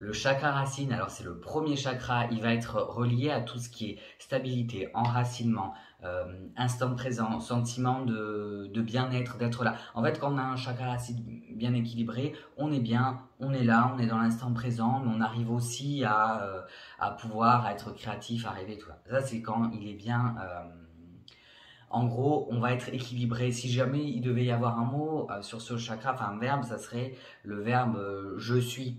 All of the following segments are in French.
Le chakra racine, alors c'est le premier chakra, il va être relié à tout ce qui est stabilité, enracinement, instant présent, sentiment de bien-être, d'être là. En fait, quand on a un chakra racine bien équilibré, on est bien, on est là, on est dans l'instant présent, mais on arrive aussi à pouvoir être créatif, à rêver, tout ça. Ça, c'est quand il est bien... en gros, on va être équilibré. Si jamais il devait y avoir un mot sur ce chakra, enfin un verbe, ça serait le verbe je suis.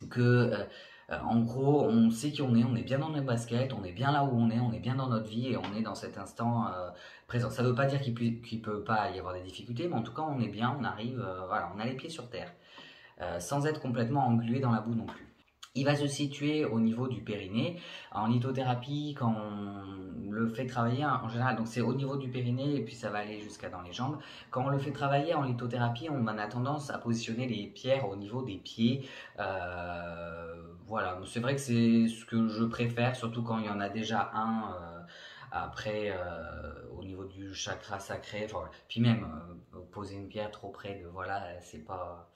En gros, on sait qui on est bien dans notre basket, on est bien là où on est bien dans notre vie et on est dans cet instant présent. Ça ne veut pas dire qu'il peut pas y avoir des difficultés, mais en tout cas, on est bien, on arrive, voilà, on a les pieds sur terre, sans être complètement englué dans la boue non plus. Il va se situer au niveau du périnée. En lithothérapie, quand on le fait travailler, en général, donc c'est au niveau du périnée et puis ça va aller jusqu'à dans les jambes. Quand on le fait travailler en lithothérapie, on a tendance à positionner les pierres au niveau des pieds. Voilà, c'est vrai que c'est ce que je préfère, surtout quand il y en a déjà un. Après, au niveau du chakra sacré, voilà. Puis même poser une pierre trop près de, voilà, c'est pas,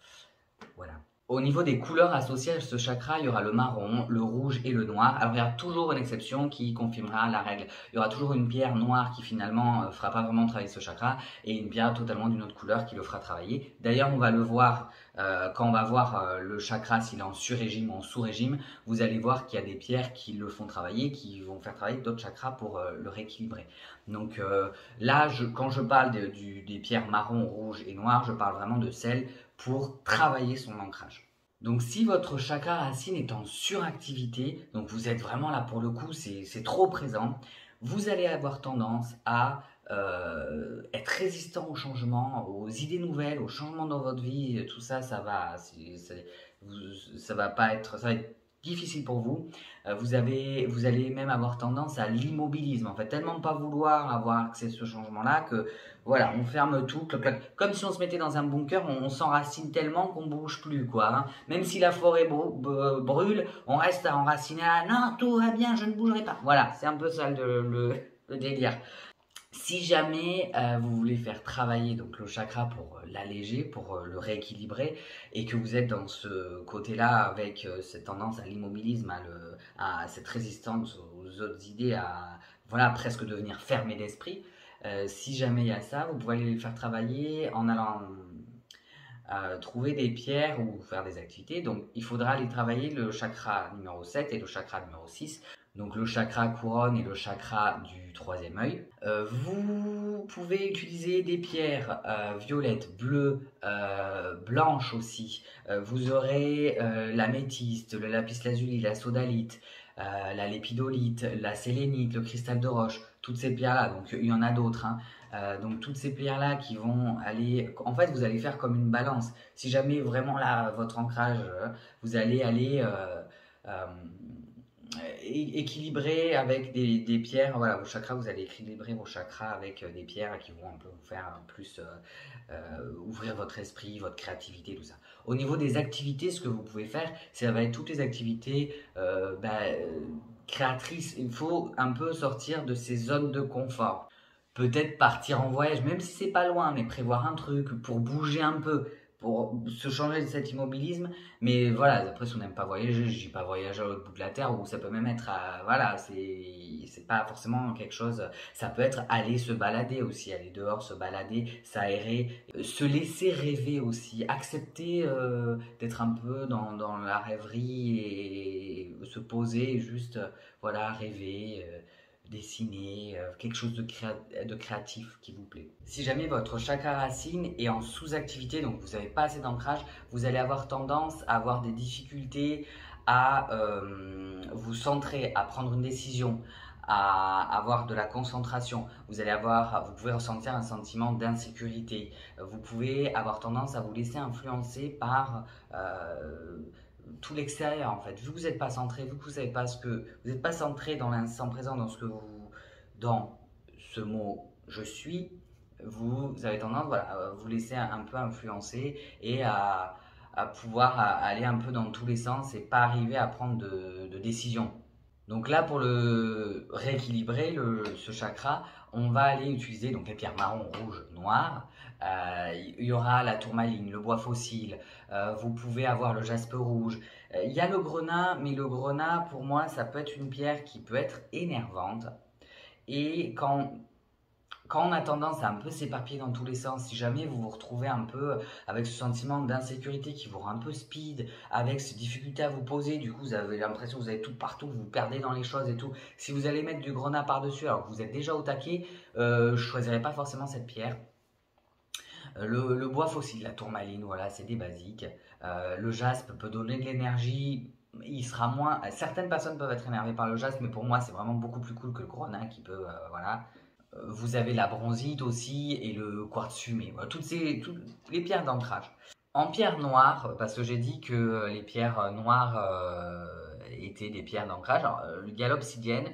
voilà. Au niveau des couleurs associées à ce chakra, il y aura le marron, le rouge et le noir. Alors il y a toujours une exception qui confirmera la règle. Il y aura toujours une pierre noire qui finalement fera pas vraiment travailler ce chakra et une pierre totalement d'une autre couleur qui le fera travailler. D'ailleurs, on va le voir quand on va voir le chakra s'il est en sur-régime ou en sous-régime. Vous allez voir qu'il y a des pierres qui le font travailler, qui vont faire travailler d'autres chakras pour le rééquilibrer. Donc là, quand je parle des pierres marron, rouge et noires, je parle vraiment de celles pour travailler son ancrage. Donc si votre chakra racine est en suractivité, donc vous êtes vraiment là pour le coup, c'est trop présent, vous allez avoir tendance à être résistant au changement, aux idées nouvelles, aux changements dans votre vie, tout ça, ça va être difficile pour vous. Vous allez même avoir tendance à l'immobilisme, en fait, tellement pas vouloir avoir accès à ce changement-là que voilà, on ferme tout, cloc, cloc. Comme si on se mettait dans un bunker, on s'enracine tellement qu'on bouge plus, quoi. Hein. Même si la forêt brûle, on reste enraciné là, non, tout va bien, je ne bougerai pas. Voilà, c'est un peu ça le délire. Si jamais vous voulez faire travailler donc le chakra pour l'alléger, pour le rééquilibrer, et que vous êtes dans ce côté-là avec cette tendance à l'immobilisme, à cette résistance aux autres idées, à voilà, presque devenir fermé d'esprit, si jamais il y a ça, vous pouvez aller le faire travailler en allant trouver des pierres ou faire des activités. Donc il faudra aller travailler le chakra numéro 7 et le chakra numéro 6. Donc le chakra couronne et le chakra du troisième œil. Vous pouvez utiliser des pierres violettes, bleues, blanches aussi. Vous aurez l'améthyste, le lapis-lazuli, la sodalite, la lépidolite, la sélénite, le cristal de roche, toutes ces pierres-là. Donc il y en a d'autres. Hein. Donc toutes ces pierres-là qui vont aller... En fait, vous allez faire comme une balance. Si jamais vraiment là, votre ancrage, vous allez aller... équilibrer avec des pierres, voilà, vos chakras, vous allez équilibrer vos chakras avec des pierres qui vont un peu vous faire plus ouvrir votre esprit, votre créativité, tout ça. Au niveau des activités, ce que vous pouvez faire, ça va être toutes les activités créatrices. Il faut un peu sortir de ces zones de confort. Peut-être partir en voyage, même si c'est pas loin, mais prévoir un truc pour bouger un peu, pour se changer de cet immobilisme. Mais voilà, après, si on n'aime pas voyager, je dis pas voyager à l'autre bout de la terre, ou ça peut même être, voilà, c'est pas forcément quelque chose, ça peut être aller se balader aussi, aller dehors, se balader, s'aérer, se laisser rêver aussi, accepter d'être un peu dans la rêverie et se poser et juste, voilà, rêver. Dessiner, quelque chose de créatif qui vous plaît. Si jamais votre chakra racine est en sous-activité, donc vous n'avez pas assez d'ancrage, vous allez avoir tendance à avoir des difficultés à vous centrer, à prendre une décision, à avoir de la concentration. Vous pouvez ressentir un sentiment d'insécurité. Vous pouvez avoir tendance à vous laisser influencer par tout l'extérieur en fait. Vu que vous n'êtes pas centré, vu que vous savez pas vous n'êtes pas centré dans l'instant présent, dans ce mot je suis, vous avez tendance voilà, à vous laisser un peu influencer et à pouvoir aller un peu dans tous les sens et pas arriver à prendre de décision. Donc là, pour le rééquilibrer ce chakra, on va aller utiliser donc les pierres marron, rouge, noires. Il y aura la tourmaline, le bois fossile. Vous pouvez avoir le jaspe rouge. Il y a le grenat, mais le grenat, pour moi, ça peut être une pierre qui peut être énervante. Et quand on a tendance à un peu s'éparpiller dans tous les sens, si jamais vous vous retrouvez un peu avec ce sentiment d'insécurité qui vous rend un peu speed, avec ces difficultés à vous poser, du coup vous avez l'impression que vous avez tout partout, vous vous perdez dans les choses et tout, si vous allez mettre du grenat par-dessus alors que vous êtes déjà au taquet, je ne choisirais pas forcément cette pierre. Le bois fossile, la tourmaline, voilà, c'est des basiques. Le jaspe peut donner de l'énergie. Il sera moins. Certaines personnes peuvent être énervées par le jaspe, mais pour moi, c'est vraiment beaucoup plus cool que le grenat qui peut. Voilà. Vous avez la bronzite aussi et le quartz fumé. Voilà, toutes les pierres d'ancrage. En pierre noire, parce que j'ai dit que les pierres noires étaient des pierres d'ancrage. Il y a l'obsidienne,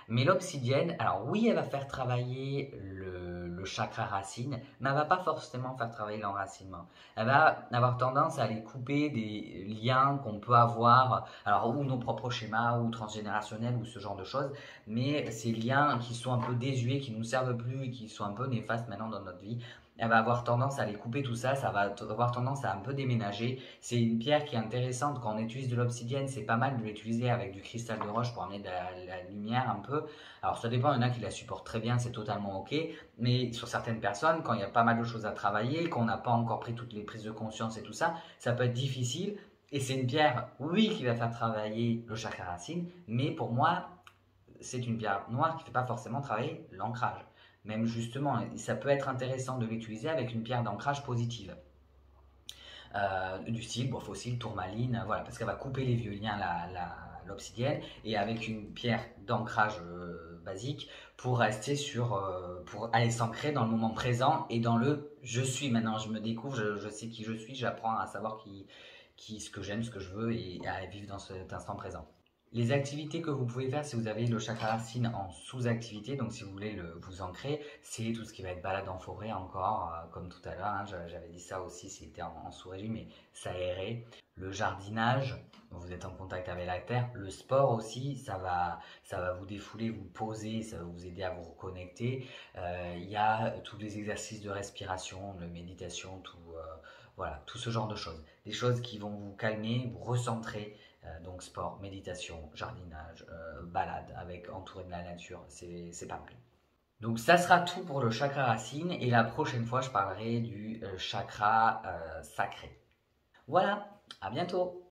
mais l'obsidienne, alors oui, elle va faire travailler le chakra racine, mais elle va pas forcément faire travailler l'enracinement. Elle va avoir tendance à aller couper des liens qu'on peut avoir, alors ou nos propres schémas, ou transgénérationnels, ou ce genre de choses, mais ces liens qui sont un peu désuets, qui nous servent plus, qui sont un peu néfastes maintenant dans notre vie, elle va avoir tendance à les couper tout ça, ça va avoir tendance à un peu déménager. C'est une pierre qui est intéressante quand on utilise de l'obsidienne, c'est pas mal de l'utiliser avec du cristal de roche pour amener de la lumière un peu. Alors ça dépend, il y en a qui la supportent très bien, c'est totalement ok, mais sur certaines personnes, quand il y a pas mal de choses à travailler, qu'on n'a pas encore pris toutes les prises de conscience et tout ça, ça peut être difficile. Et c'est une pierre, oui, qui va faire travailler le chakra racine, mais pour moi, c'est une pierre noire qui ne fait pas forcément travailler l'ancrage. Même justement, ça peut être intéressant de l'utiliser avec une pierre d'ancrage positive. Du style bois fossile, tourmaline, voilà, parce qu'elle va couper les vieux liens, l'obsidienne, et avec une pierre d'ancrage basique pour rester pour aller s'ancrer dans le moment présent et dans le je suis maintenant, je me découvre, je sais qui je suis, j'apprends à savoir ce que j'aime, ce que je veux et à vivre dans cet instant présent. Les activités que vous pouvez faire si vous avez le chakra racine en sous-activité, donc si vous voulez vous ancrer, c'est tout ce qui va être balade en forêt encore, comme tout à l'heure, hein, j'avais dit ça aussi, c'était en sous-régime, mais ça aérait. Le jardinage, vous êtes en contact avec la terre. Le sport aussi, ça va vous défouler, vous poser, ça va vous aider à vous reconnecter. Il y a tous les exercices de respiration, de méditation, voilà, tout ce genre de choses. Des choses qui vont vous calmer, vous recentrer. Donc sport, méditation, jardinage, balade entouré de la nature, c'est pas mal. Donc ça sera tout pour le chakra racine et la prochaine fois je parlerai du chakra sacré. Voilà, à bientôt.